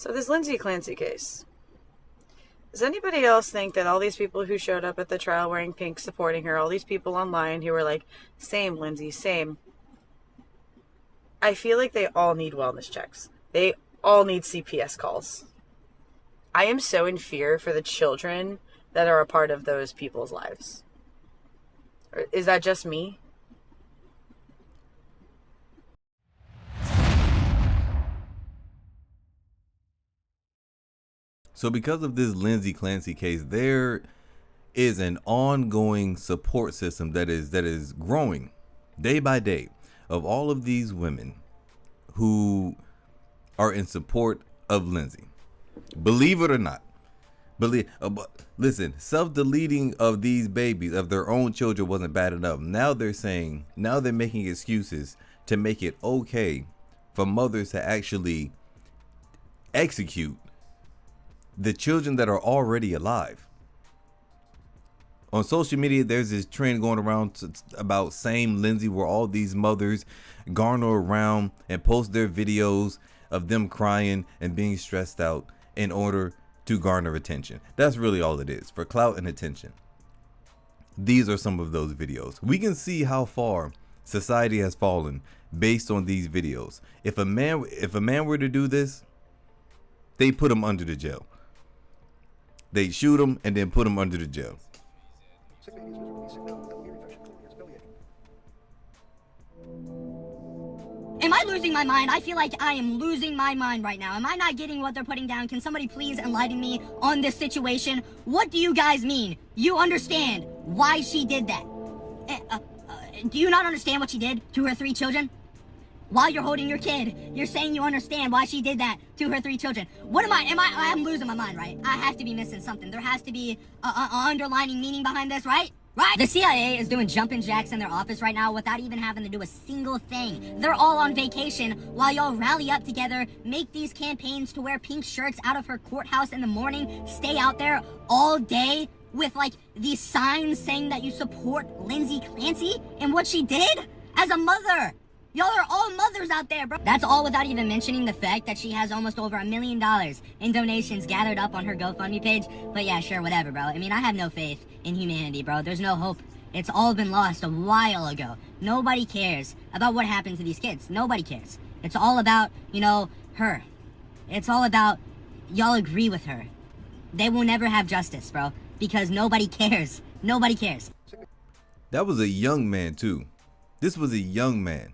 So this Lindsay Clancy case. Does anybody else think that all these people who showed up at the trial wearing pink supporting her, all these people online who were like, same, Lindsay, same, I feel like they all need wellness checks. They all need CPS calls. I am so in fear for the children that are a part of those people's lives. Or is that just me? So because of this Lindsay Clancy case, there is an ongoing support system that is growing day by day of all of these women who are in support of Lindsay. Believe it or not. Listen, self-deleting of these babies, of their own children, wasn't bad enough. Now they're making excuses to make it okay for mothers to actually execute the children that are already alive. On social media, there's this trend going around about same Lindsay, where all these mothers garner around and post their videos of them crying and being stressed out in order to garner attention. That's really all it is, for clout and attention. These are some of those videos. We can see how far society has fallen based on these videos. If a man were to do this, they put him under the jail. They shoot him and then put him under the jail. Am I losing my mind? I feel like I am losing my mind right now. Am I not getting what they're putting down? Can somebody please enlighten me on this situation? What do you guys mean? You understand why she did that? Do you not understand what she did to her 3 children? While you're holding your kid, you're saying you understand why she did that to her 3 children. What am I'm losing my mind, right? I have to be missing something. There has to be a underlining meaning behind this, right? Right? The CIA is doing jumping jacks in their office right now without even having to do a single thing. They're all on vacation while y'all rally up together, make these campaigns to wear pink shirts out of her courthouse in the morning, stay out there all day with like these signs saying that you support Lindsay Clancy and what she did as a mother. Y'all are all mothers out there, bro. That's all without even mentioning the fact that she has almost over $1 million in donations gathered up on her GoFundMe page. But yeah, sure, whatever, bro. I mean, I have no faith in humanity, bro. There's no hope. It's all been lost a while ago. Nobody cares about what happened to these kids. Nobody cares. It's all about, her. It's all about y'all agree with her. They will never have justice, bro, because nobody cares. Nobody cares. That was a young man, too. This was a young man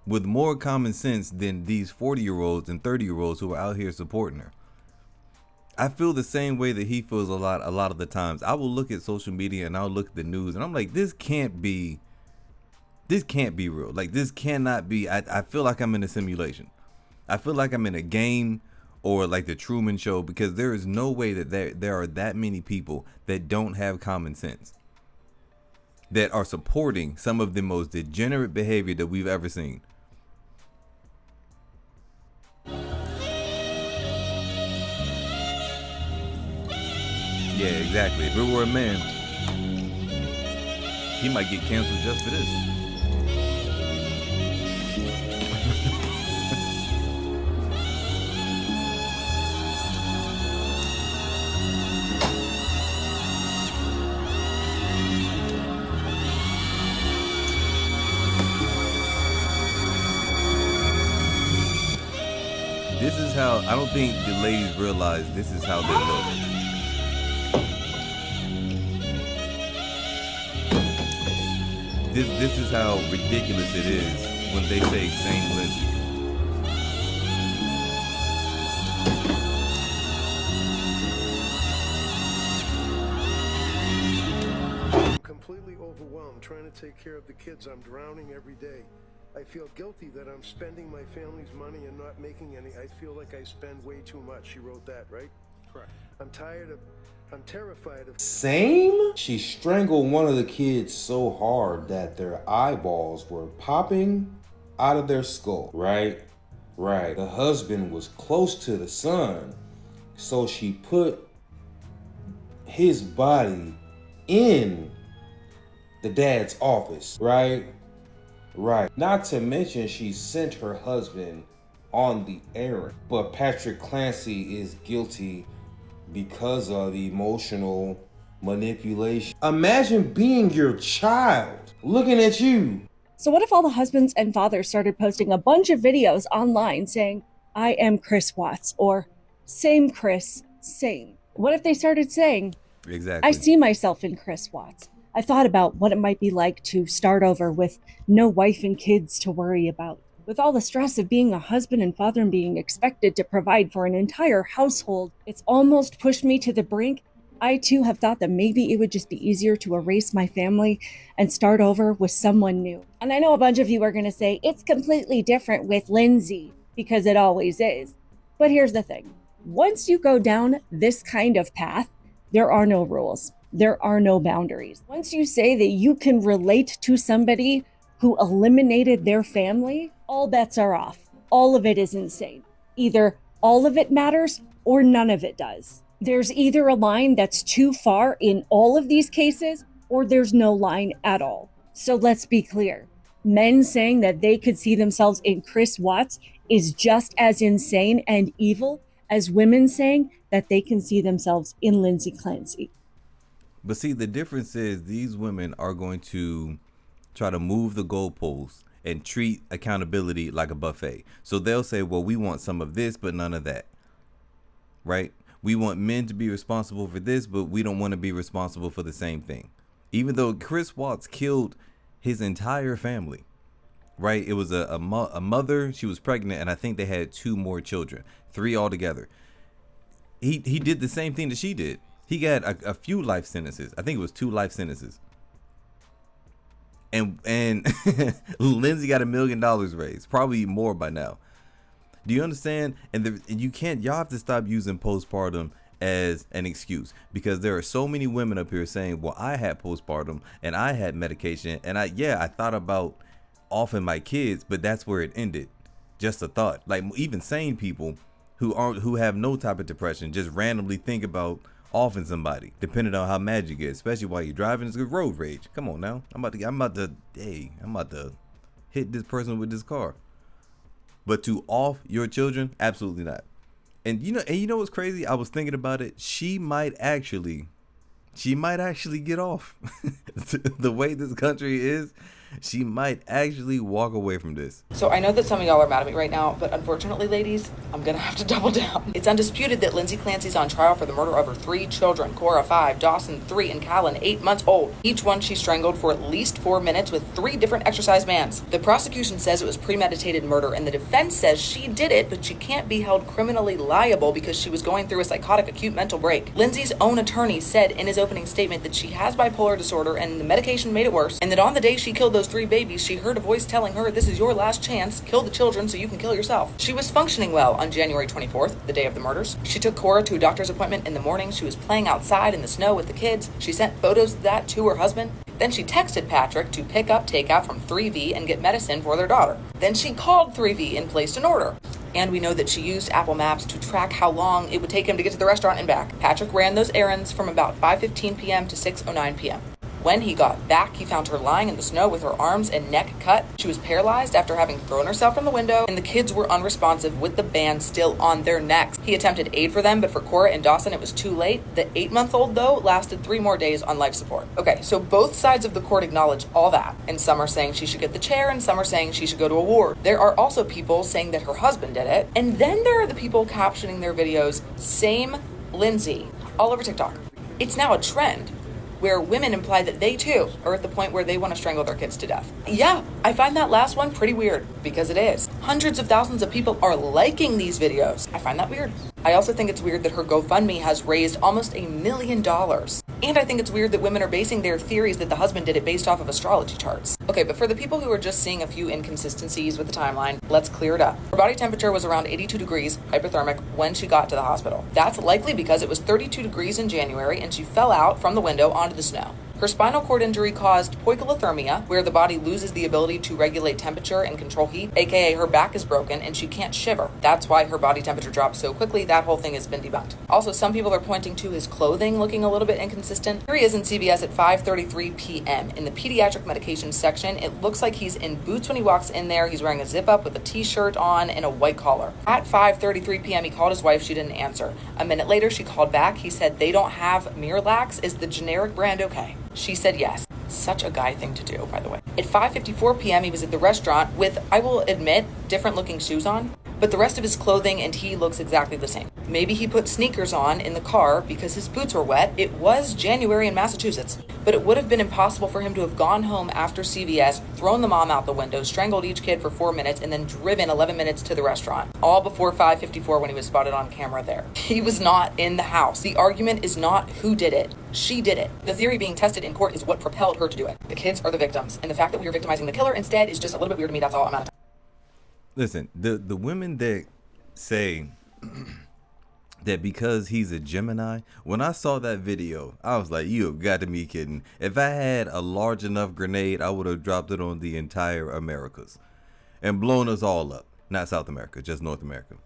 with more common sense than these 40-year-olds and 30-year-olds who are out here supporting her. I feel the same way that he feels a lot of the times. I will look at social media and I'll look at the news and I'm like, this can't be real. Like, this cannot be. I feel like I'm in a simulation. I feel like I'm in a game or like the Truman Show, because there is no way that there are that many people that don't have common sense, that are supporting some of the most degenerate behavior that we've ever seen. Yeah, exactly. If it were a man, he might get canceled just for this. This is how, I don't think the ladies realize this is how they look. This is how ridiculous it is when they say same Lindsay. I'm completely overwhelmed trying to take care of the kids. I'm drowning every day. I feel guilty that I'm spending my family's money and not making any. I feel like I spend way too much. She wrote that, right? Correct. I'm terrified of... Same? She strangled one of the kids so hard that their eyeballs were popping out of their skull. Right. The husband was close to the son, so she put his body in the dad's office. Right. Not to mention she sent her husband on the errand. But Patrick Clancy is guilty because of the emotional manipulation. Imagine being your child looking at you. So what if all the husbands and fathers started posting a bunch of videos online saying, I am Chris Watts, or same Chris, same? What if they started saying, Exactly. I see myself in Chris Watts. I thought about what it might be like to start over with no wife and kids to worry about. With all the stress of being a husband and father and being expected to provide for an entire household, it's almost pushed me to the brink. I too have thought that maybe it would just be easier to erase my family and start over with someone new. And I know a bunch of you are going to say it's completely different with Lindsay, because it always is. But here's the thing. Once you go down this kind of path, there are no rules. There are no boundaries. Once you say that you can relate to somebody who eliminated their family, all bets are off. All of it is insane. Either all of it matters or none of it does. There's either a line that's too far in all of these cases, or there's no line at all. So let's be clear. Men saying that they could see themselves in Chris Watts is just as insane and evil as women saying that they can see themselves in Lindsay Clancy. But see, the difference is these women are going to try to move the goalposts and treat accountability like a buffet. So they'll say, well, we want some of this, but none of that. Right? We want men to be responsible for this, but we don't want to be responsible for the same thing. Even though Chris Watts killed his entire family. Right? It was a mother, she was pregnant, and I think they had 2 more children, 3 altogether. He did the same thing that she did. He got a few life sentences. I think it was 2 life sentences. And Lindsay got $1 million raised, probably more by now. Do you understand? And y'all have to stop using postpartum as an excuse, because there are so many women up here saying, well, I had postpartum and I had medication and I thought about offing my kids, but that's where it ended. Just a thought. Like even sane people who have no type of depression just randomly think about offing somebody, depending on how mad you get, especially while you're driving. It's good road rage. Come on now. I'm about to hit this person with this car. But to off your children, absolutely not. And you know what's crazy? I was thinking about it. She might actually get off. The way this country is, she might actually walk away from this. So I know that some of y'all are mad at me right now, but unfortunately, ladies, I'm gonna have to double down. It's undisputed that Lindsay Clancy's on trial for the murder of her 3 children, Cora 5, Dawson 3, and Callan 8 months old. Each one she strangled for at least 4 minutes with 3 different exercise bands. The prosecution says it was premeditated murder, and the defense says she did it, but she can't be held criminally liable because she was going through a psychotic acute mental break. Lindsay's own attorney said in his opening statement that she has bipolar disorder and the medication made it worse, and that on the day she killed those 3 babies, she heard a voice telling her, this is your last chance, kill the children so you can kill yourself. She was functioning well on January 24th, the day of the murders. She took Cora to a doctor's appointment in the morning. She was playing outside in the snow with the kids. She sent photos of that to her husband. Then she texted Patrick to pick up takeout from 3V and get medicine for their daughter. Then she called 3V and placed an order. And we know that she used Apple Maps to track how long it would take him to get to the restaurant and back. Patrick ran those errands from about 5:15 p.m. to 6:09 p.m. When he got back, he found her lying in the snow with her arms and neck cut. She was paralyzed after having thrown herself from the window, and the kids were unresponsive with the band still on their necks. He attempted aid for them, but for Cora and Dawson, it was too late. The 8-month-old, though, lasted 3 more days on life support. Okay, so both sides of the court acknowledge all that, and some are saying she should get the chair, and some are saying she should go to a ward. There are also people saying that her husband did it, and then there are the people captioning their videos, same Lindsay, all over TikTok. It's now a trend where women imply that they too are at the point where they want to strangle their kids to death. Yeah, I find that last one pretty weird, because it is. Hundreds of thousands of people are liking these videos. I find that weird. I also think it's weird that her GoFundMe has raised almost $1 million. And I think it's weird that women are basing their theories that the husband did it based off of astrology charts. Okay, but for the people who are just seeing a few inconsistencies with the timeline, let's clear it up. Her body temperature was around 82 degrees, hypothermic, when she got to the hospital. That's likely because it was 32 degrees in January and she fell out from the window onto the snow. Her spinal cord injury caused poikilothermia, where the body loses the ability to regulate temperature and control heat, aka her back is broken and she can't shiver. That's why her body temperature drops so quickly. That whole thing has been debunked. Also, some people are pointing to his clothing looking a little bit inconsistent. Here he is in CVS at 5:33 p.m. In the pediatric medication section, it looks like he's in boots when he walks in there. He's wearing a zip-up with a t-shirt on and a white collar. At 5:33 p.m., he called his wife. She didn't answer. A minute later, she called back. He said, "They don't have Miralax. Is the generic brand okay?" She said yes. Such a guy thing to do, by the way. At 5:54 p.m., he was at the restaurant with, I will admit, different looking shoes on, but the rest of his clothing and he looks exactly the same. Maybe he put sneakers on in the car because his boots were wet. It was January in Massachusetts, but it would have been impossible for him to have gone home after CVS, thrown the mom out the window, strangled each kid for 4 minutes, and then driven 11 minutes to the restaurant, all before 5:54 when he was spotted on camera there. He was not in the house. The argument is not who did it. She did it. The theory being tested in court is what propelled her to do it. The kids are the victims, and the fact that we are victimizing the killer instead is just a little bit weird to me. That's all I'm out of time. Listen, the women that say that because he's a Gemini, when I saw that video, I was like, you have got to be kidding. If I had a large enough grenade, I would have dropped it on the entire Americas and blown us all up. Not South America, just North America.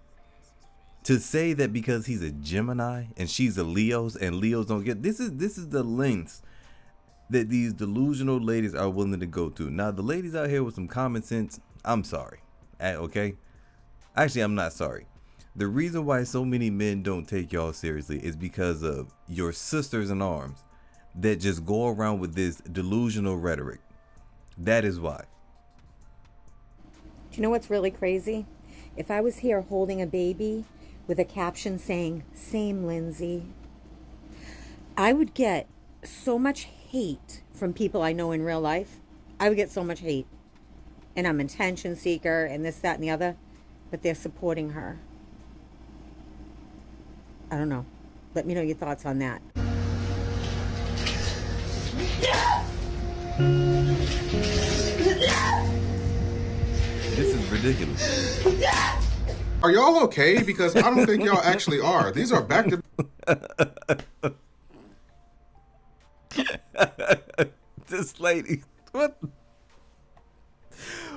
To say that because he's a Gemini and she's a Leo's and Leos don't get, this is the lengths that these delusional ladies are willing to go to. Now, the ladies out here with some common sense, I'm sorry. Okay? Actually, I'm not sorry. The reason why so many men don't take y'all seriously is because of your sisters in arms that just go around with this delusional rhetoric. That is why. Do you know what's really crazy? If I was here holding a baby with a caption saying, "Same Lindsay," I would get so much hate from people I know in real life. I would get so much hate. And I'm an attention seeker and this, that, and the other. But they're supporting her. I don't know. Let me know your thoughts on that. This is ridiculous. Are y'all okay? Because I don't think y'all actually are. These are back to... This lady,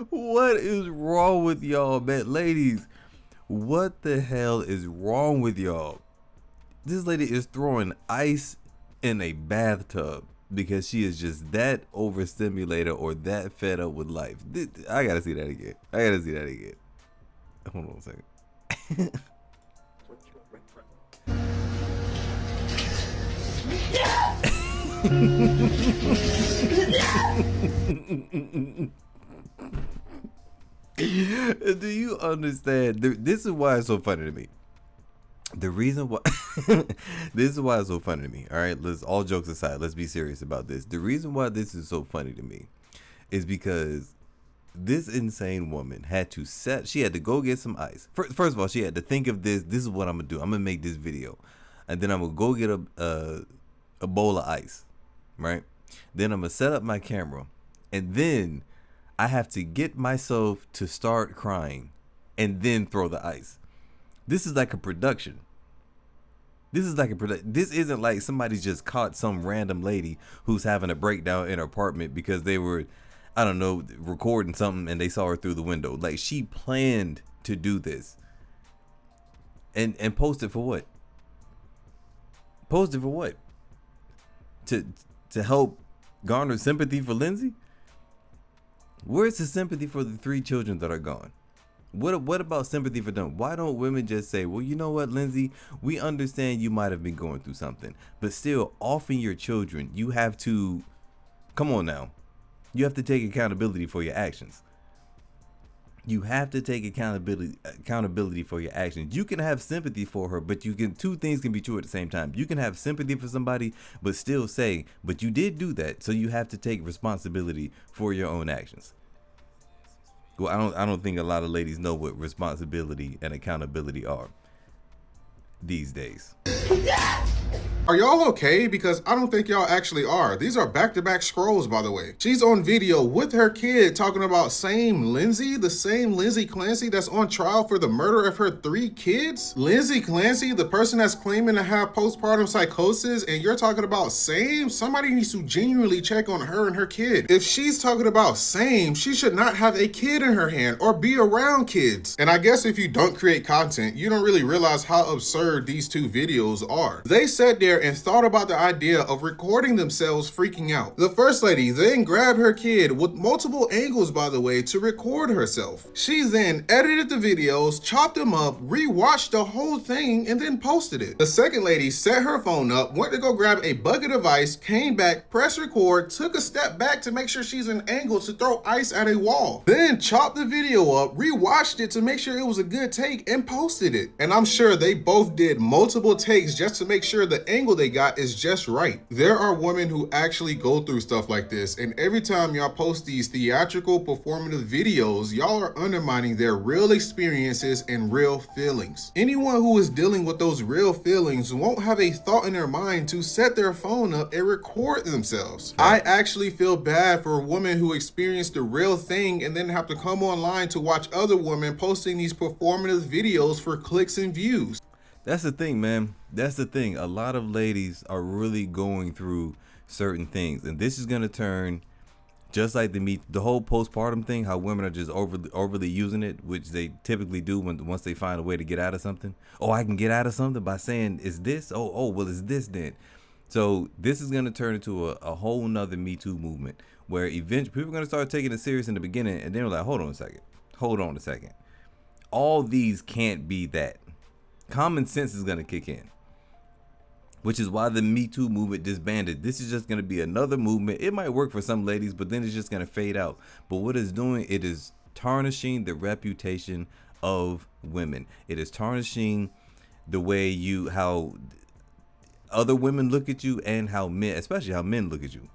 what is wrong with y'all, man? Ladies, what the hell is wrong with y'all? This lady is throwing ice in a bathtub because she is just that overstimulated or that fed up with life. I gotta see that again. Hold on a second. Do you understand? This is why it's so funny to me. The reason why this is why it's so funny to me. All right, let's, all jokes aside, let's be serious about this. The reason why this is so funny to me is because this insane woman had to go get some ice. First of all, she had to think of this. This is what I'm gonna do. I'm gonna make this video, and then I'm gonna go get a bowl of ice, right? Then I'm gonna set up my camera, and then I have to get myself to start crying, and then throw the ice. This is like a production. This isn't like somebody's just caught some random lady who's having a breakdown in her apartment because they were, I don't know, recording something and they saw her through the window. Like, she planned to do this. And post it for what? Post it for what? To help garner sympathy for Lindsay? Where's the sympathy for the 3 children that are gone? What about sympathy for them? Why don't women just say, well, you know what, Lindsay, we understand you might have been going through something, but still, often your children, you have to, come on now, you have to take accountability for your actions. You have to take accountability for your actions. You can have sympathy for her, but two things can be true at the same time. You can have sympathy for somebody, but still say, but you did do that, so you have to take responsibility for your own actions. Well, I don't think a lot of ladies know what responsibility and accountability are these days. Are y'all okay? Because I don't think y'all actually are. These are back-to-back scrolls, by the way. She's on video with her kid talking about same Lindsay, the same Lindsay Clancy that's on trial for the murder of her 3 kids? Lindsay Clancy, the person that's claiming to have postpartum psychosis, and you're talking about same? Somebody needs to genuinely check on her and her kid. If she's talking about same, she should not have a kid in her hand or be around kids. And I guess if you don't create content, you don't really realize how absurd these 2 videos are. They sat there and thought about the idea of recording themselves freaking out. The first lady then grabbed her kid with multiple angles, by the way, to record herself. She then edited the videos, chopped them up, rewatched the whole thing, and then posted it. The second lady set her phone up, went to go grab a bucket of ice, came back, pressed record, took a step back to make sure she's an angle to throw ice at a wall, then chopped the video up, rewatched it to make sure it was a good take, and posted it. And I'm sure they both did multiple takes just to make sure the angle they got is just right. There are women who actually go through stuff like this, and every time y'all post these theatrical performative videos, y'all are undermining their real experiences and real feelings. Anyone who is dealing with those real feelings won't have a thought in their mind to set their phone up and record themselves. I actually feel bad for a woman who experienced the real thing and then have to come online to watch other women posting these performative videos for clicks and views. That's the thing, man. That's the thing. A lot of ladies are really going through certain things, and this is gonna turn just like the whole postpartum thing. How women are just overly using it, which they typically do once they find a way to get out of something. Oh, I can get out of something by saying, "Is this? Oh, well, is this then?" So this is gonna turn into a whole nother Me Too movement, where eventually people are gonna start taking it serious in the beginning, and then they're like, hold on a second. All these can't be that. Common sense is going to kick in, which is why the Me Too movement disbanded. This is just going to be another movement. It might work for some ladies, but then it's just going to fade out. But what it's doing, it is tarnishing the reputation of women. It is tarnishing the way how other women look at you, and how men, especially how men look at you.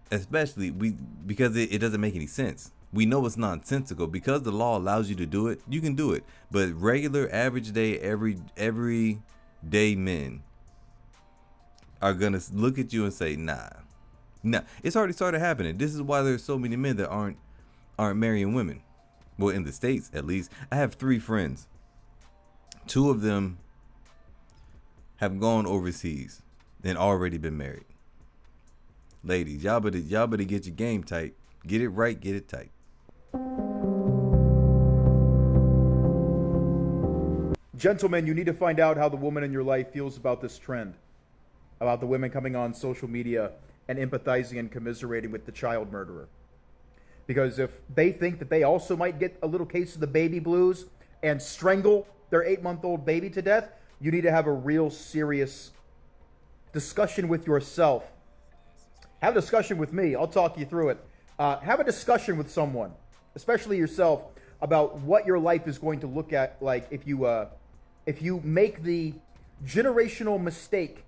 Especially because it doesn't make any sense. We know it's nonsensical. Because the law allows you to do it, you can do it. But regular, average day, every day men are gonna look at you and say, nah. It's already started happening. This is why there's so many men that aren't marrying women. Well, in the States, at least. I have 3 friends. 2 of them have gone overseas and already been married. Ladies, y'all better get your game tight. Get it right, get it tight. Gentlemen, you need to find out how the woman in your life feels about this trend, about the women coming on social media and empathizing and commiserating with the child murderer. Because if they think that they also might get a little case of the baby blues and strangle their 8-month-old baby to death, you need to have a real serious discussion with yourself. Have a discussion with me. I'll talk you through it. Have a discussion with someone, especially yourself, about what your life is going to look at like if you make the generational mistake,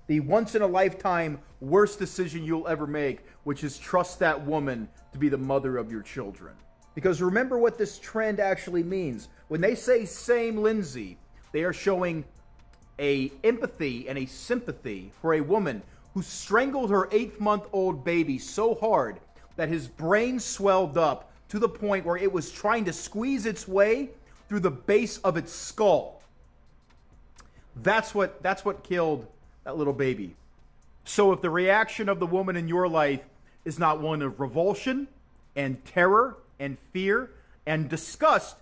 the once in a lifetime worst decision you'll ever make, which is trust that woman to be the mother of your children. Because remember what this trend actually means. When they say same Lindsay, they are showing a empathy and a sympathy for a woman who strangled her 8-month-old baby so hard that his brain swelled up to the point where it was trying to squeeze its way through the base of its skull. That's what killed that little baby. So if the reaction of the woman in your life is not one of revulsion and terror and fear and disgust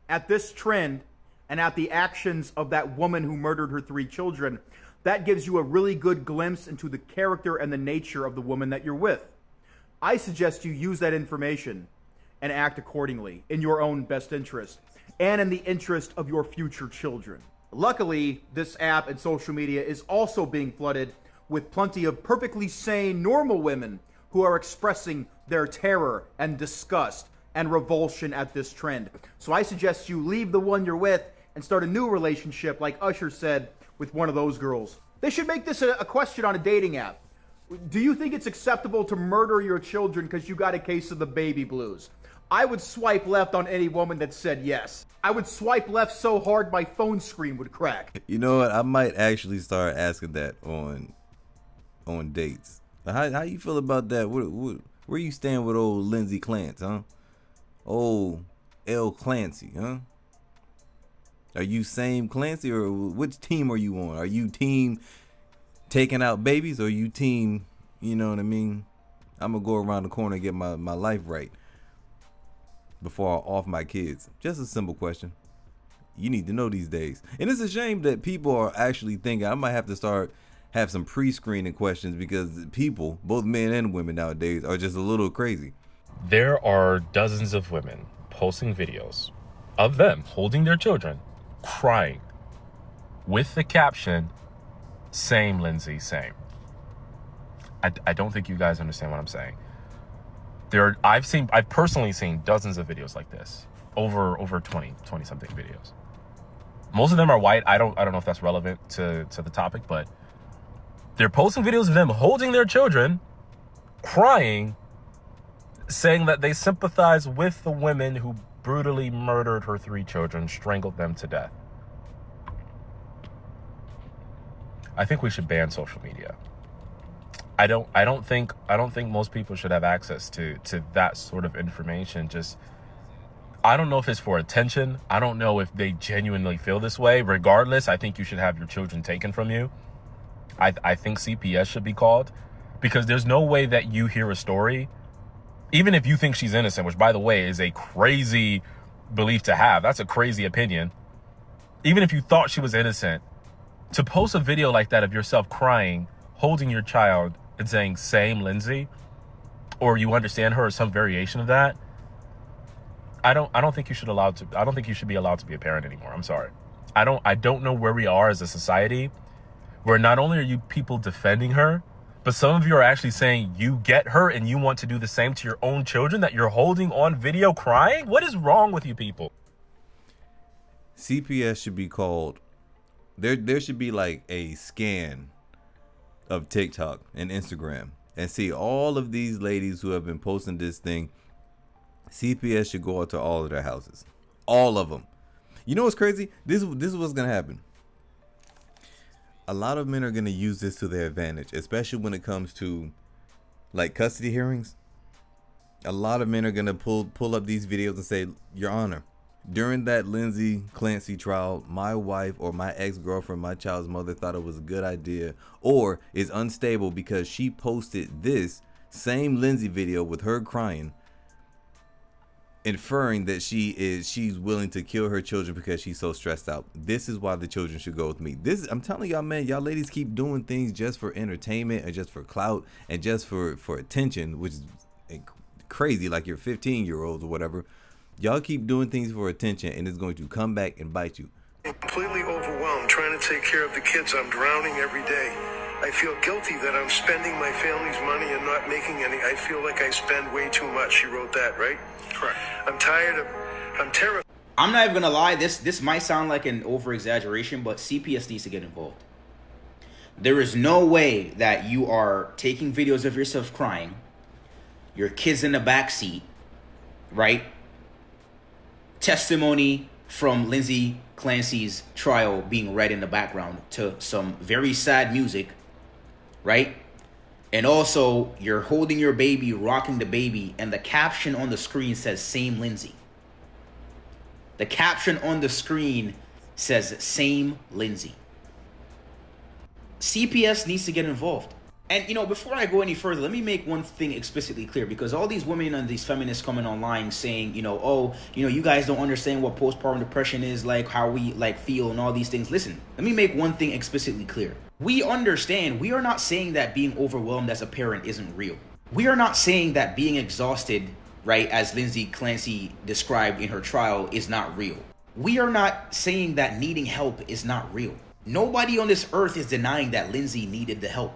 at this trend and at the actions of that woman who murdered her 3 children, that gives you a really good glimpse into the character and the nature of the woman that you're with. I suggest you use that information and act accordingly in your own best interest and in the interest of your future children. Luckily, this app and social media is also being flooded with plenty of perfectly sane, normal women who are expressing their terror and disgust and revulsion at this trend. So I suggest you leave the one you're with and start a new relationship, like Usher said, with one of those girls. They should make this a question on a dating app. Do you think it's acceptable to murder your children because you got a case of the baby blues? I would swipe left on any woman that said yes. I would swipe left so hard my phone screen would crack. You know what? I might actually start asking that on dates. How you feel about that? Where you stand with old Lindsay Clancy, huh? Old L. Clancy, huh? Are you same Clancy, or which team are you on? Are you team taking out babies, or are you team, you know what I mean? I'm gonna go around the corner and get my life right before I off my kids. Just a simple question. You need to know these days. And it's a shame that people are actually thinking. I might have to have some pre-screening questions, because people, both men and women nowadays, are just a little crazy. There are dozens of women posting videos of them holding their children, crying, with the caption, "Same, Lindsay, same." I don't think you guys understand what I'm saying. I've personally seen dozens of videos like this, over 20 something videos. Most of them are white. I don't know if that's relevant to the topic, but they're posting videos of them holding their children, crying, saying that they sympathize with the women who brutally murdered her 3 children, strangled them to death. I think we should ban social media. I don't think most people should have access to that sort of information. I don't know if it's for attention. I don't know if they genuinely feel this way. Regardless, I think you should have your children taken from you. I think CPS should be called, because there's no way that you hear a story, even if you think she's innocent, which, by the way, is a crazy belief to have. That's a crazy opinion. Even if you thought she was innocent, to post a video like that of yourself crying, holding your child, and saying, "Same, Lindsay," or "You understand her," or some variation of that, I don't think you should be allowed to be a parent anymore. I'm sorry. I don't know where we are as a society, where not only are you people defending her, but some of you are actually saying you get her and you want to do the same to your own children that you're holding on video crying. What is wrong with you people? CPS should be called. There should be like a scan of TikTok and Instagram and see all of these ladies who have been posting this thing. CPS should go out to all of their houses, all of them. You know what's crazy? This is what's gonna happen. A lot of men are gonna use this to their advantage, especially when it comes to like custody hearings. A lot of men are gonna pull up these videos and say, "Your Honor, during that Lindsay Clancy trial, my wife or my ex-girlfriend, my child's mother, thought it was a good idea or is unstable because she posted this same Lindsay video with her crying, inferring that she's willing to kill her children because she's so stressed out. This is why the children should go with me." I'm telling y'all, man, y'all ladies keep doing things just for entertainment and just for clout and just for attention, which is crazy, like you're 15-year-olds or whatever. Y'all keep doing things for attention, and it's going to come back and bite you. Completely overwhelmed trying to take care of the kids. I'm drowning every day. I feel guilty that I'm spending my family's money and not making any. I feel like I spend way too much. She wrote that, right? Correct. I'm terrified. I'm not even gonna lie, this might sound like an over-exaggeration, but CPS needs to get involved. There is no way that you are taking videos of yourself crying, your kids in the back seat, right? Testimony from Lindsay Clancy's trial being read in the background to some very sad music, right? And also, you're holding your baby, rocking the baby, and the caption on the screen says, "Same Lindsay." The caption on the screen says, "Same Lindsay." CPS needs to get involved. And, before I go any further, let me make one thing explicitly clear, because all these women and these feminists coming online saying, you guys don't understand what postpartum depression is, like how we feel and all these things. Listen, let me make one thing explicitly clear. We understand. We are not saying that being overwhelmed as a parent isn't real. We are not saying that being exhausted, right, as Lindsay Clancy described in her trial, is not real. We are not saying that needing help is not real. Nobody on this earth is denying that Lindsay needed the help.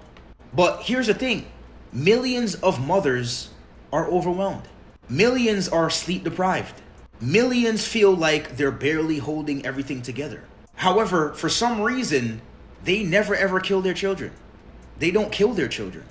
But here's the thing. Millions of mothers are overwhelmed. Millions are sleep deprived. Millions feel like they're barely holding everything together. However, for some reason, they never ever kill their children. They don't kill their children.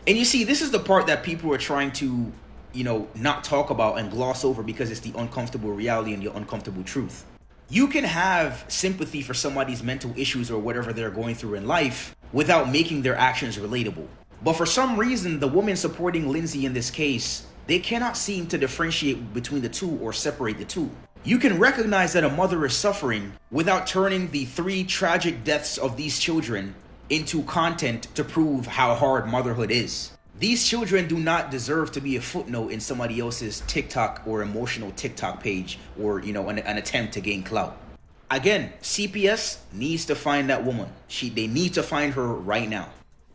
And you see, this is the part that people are trying to not talk about and gloss over because it's the uncomfortable reality and the uncomfortable truth. You can have sympathy for somebody's mental issues or whatever they're going through in life without making their actions relatable. But for some reason, the women supporting Lindsay in this case, they cannot seem to differentiate between the two or separate the two. You can recognize that a mother is suffering without turning the 3 tragic deaths of these children into content to prove how hard motherhood is. These children do not deserve to be a footnote in somebody else's TikTok or emotional TikTok page or, an attempt to gain clout. Again, CPS needs to find that woman. They need to find her right now.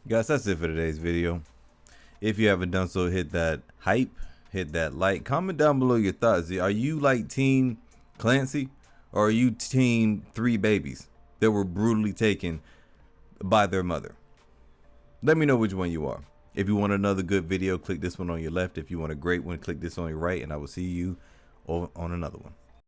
Guys, that's it for today's video. If you haven't done so, hit that hype, hit that like, comment down below your thoughts. Are you like Team Clancy or are you Team 3 babies that were brutally taken by their mother? Let me know which one you are. If you want another good video, click this one on your left. If you want a great one, click this on your right, and I will see you on another one.